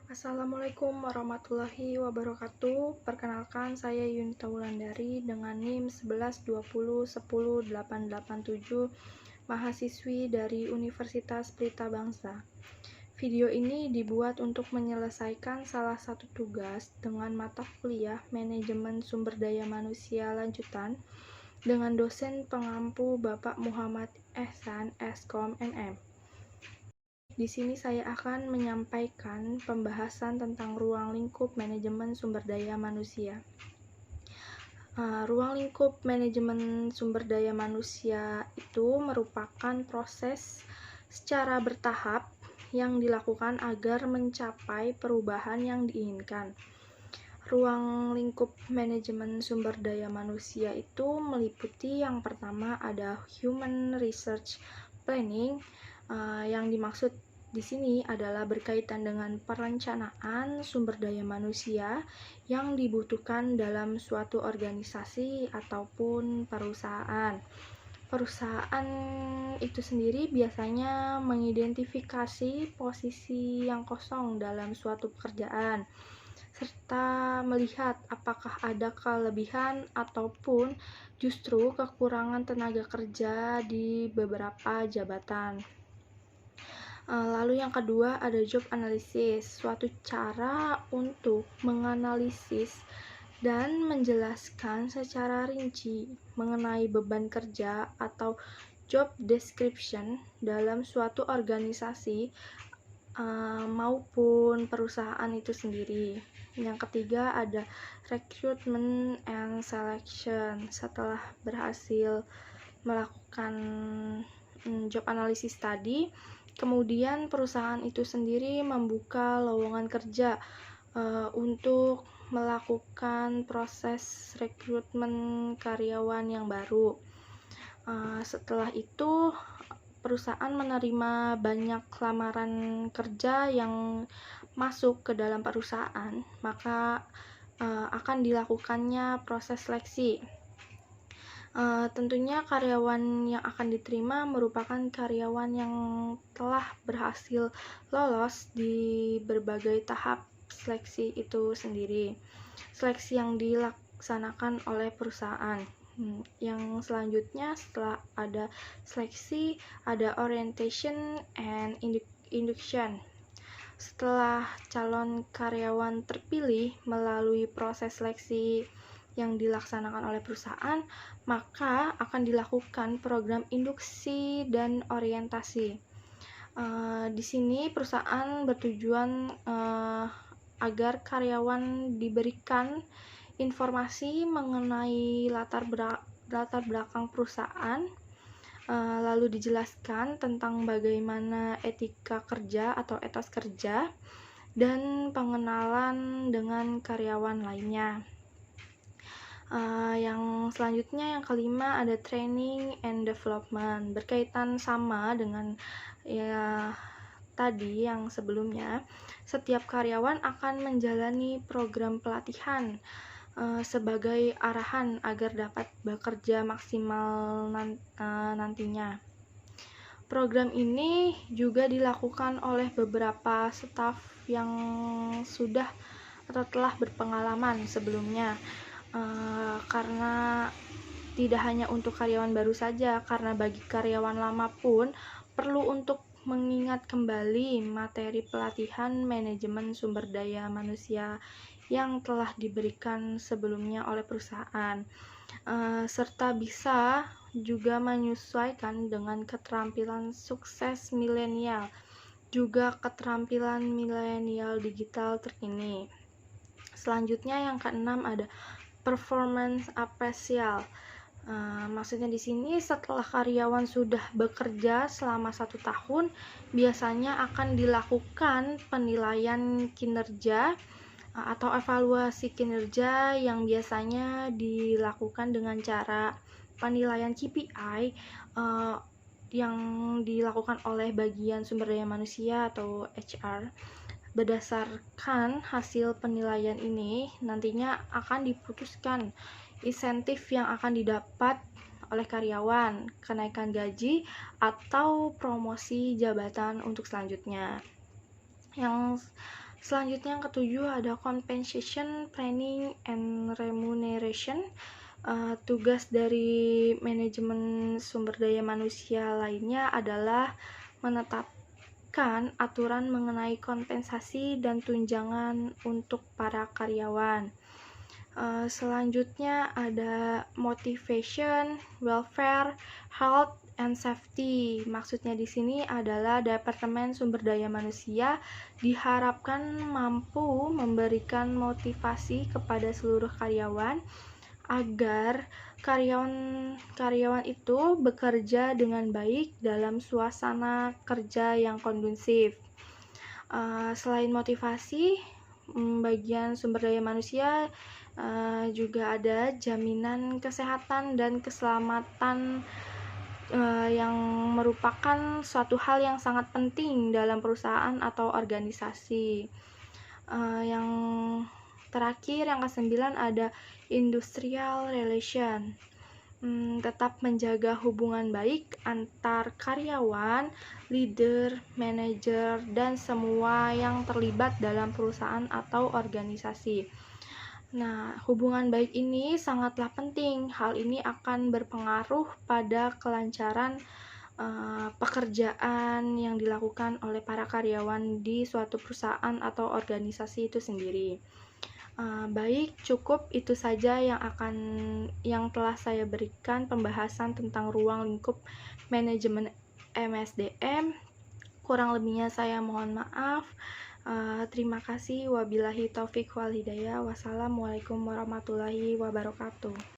Assalamualaikum warahmatullahi wabarakatuh. Perkenalkan, saya Yunita Wulandari dengan NIM 1120100887, mahasiswi dari Universitas Pelita Bangsa. Video ini dibuat untuk menyelesaikan salah satu tugas dengan mata kuliah Manajemen Sumber Daya Manusia Lanjutan dengan dosen pengampu Bapak Muhammad Ehsan, Eskom, MM. Di sini saya akan menyampaikan pembahasan tentang ruang lingkup manajemen sumber daya manusia. Ruang lingkup manajemen sumber daya manusia itu merupakan proses secara bertahap yang dilakukan agar mencapai perubahan yang diinginkan. Ruang lingkup manajemen sumber daya manusia itu meliputi yang pertama ada Human Research Planning, yang dimaksud di sini adalah berkaitan dengan perencanaan sumber daya manusia yang dibutuhkan dalam suatu organisasi ataupun perusahaan. Perusahaan itu sendiri biasanya mengidentifikasi posisi yang kosong dalam suatu pekerjaan, serta melihat apakah ada kelebihan ataupun justru kekurangan tenaga kerja di beberapa jabatan. Lalu yang kedua ada job analysis, suatu cara untuk menganalisis dan menjelaskan secara rinci mengenai beban kerja atau job description dalam suatu organisasi maupun perusahaan itu sendiri. Yang ketiga ada recruitment and selection. Setelah berhasil melakukan job analysis tadi, kemudian perusahaan itu sendiri membuka lowongan kerja untuk melakukan proses rekrutmen karyawan yang baru. Setelah itu perusahaan menerima banyak lamaran kerja yang masuk ke dalam perusahaan, maka akan dilakukannya proses seleksi. Tentunya karyawan yang akan diterima merupakan karyawan yang telah berhasil lolos di berbagai tahap seleksi itu sendiri. Seleksi yang dilaksanakan oleh perusahaan. Yang selanjutnya setelah ada seleksi, ada orientation and induction. Setelah calon karyawan terpilih melalui proses seleksi yang dilaksanakan oleh perusahaan, maka akan dilakukan program induksi dan orientasi. Di sini perusahaan bertujuan agar karyawan diberikan informasi mengenai latar belakang perusahaan, lalu dijelaskan tentang bagaimana etika kerja atau etos kerja, dan pengenalan dengan karyawan lainnya. Yang selanjutnya yang kelima ada training and development, berkaitan sama dengan tadi yang sebelumnya. Setiap karyawan akan menjalani program pelatihan sebagai arahan agar dapat bekerja maksimal nantinya. Program ini juga dilakukan oleh beberapa staf yang sudah atau telah berpengalaman sebelumnya, karena tidak hanya untuk karyawan baru saja, karena bagi karyawan lama pun perlu untuk mengingat kembali materi pelatihan manajemen sumber daya manusia yang telah diberikan sebelumnya oleh perusahaan, serta bisa juga menyesuaikan dengan keterampilan sukses milenial, juga keterampilan milenial digital terkini. Selanjutnya yang keenam ada performance appraisal. Maksudnya di sini setelah karyawan sudah bekerja selama 1 tahun, biasanya akan dilakukan penilaian kinerja atau evaluasi kinerja yang biasanya dilakukan dengan cara penilaian KPI yang dilakukan oleh bagian sumber daya manusia atau HR. Berdasarkan hasil penilaian ini, nantinya akan diputuskan insentif yang akan didapat oleh karyawan, kenaikan gaji, atau promosi jabatan untuk selanjutnya. Yang Selanjutnya yang ketujuh ada compensation, planning, and remuneration. Tugas dari manajemen sumber daya manusia lainnya adalah menetapkan aturan mengenai kompensasi dan tunjangan untuk para karyawan. Selanjutnya ada motivation, welfare, health, and safety. Maksudnya di sini adalah Departemen Sumber Daya Manusia diharapkan mampu memberikan motivasi kepada seluruh karyawan agar karyawan itu bekerja dengan baik dalam suasana kerja yang kondusif. Selain motivasi, bagian sumber daya manusia juga ada jaminan kesehatan dan keselamatan yang merupakan suatu hal yang sangat penting dalam perusahaan atau organisasi. Yang terakhir, yang ke-9 ada industrial relation. Tetap menjaga hubungan baik antar karyawan, leader, manajer, dan semua yang terlibat dalam perusahaan atau organisasi. Nah, hubungan baik ini sangatlah penting. Hal ini akan berpengaruh pada kelancaran pekerjaan yang dilakukan oleh para karyawan di suatu perusahaan atau organisasi itu sendiri. Baik, cukup itu saja yang telah saya berikan pembahasan tentang ruang lingkup manajemen MSDM. Kurang lebihnya saya mohon maaf. Terima kasih. Wabillahi taufik wal hidayah. Wassalamualaikum warahmatullahi wabarakatuh.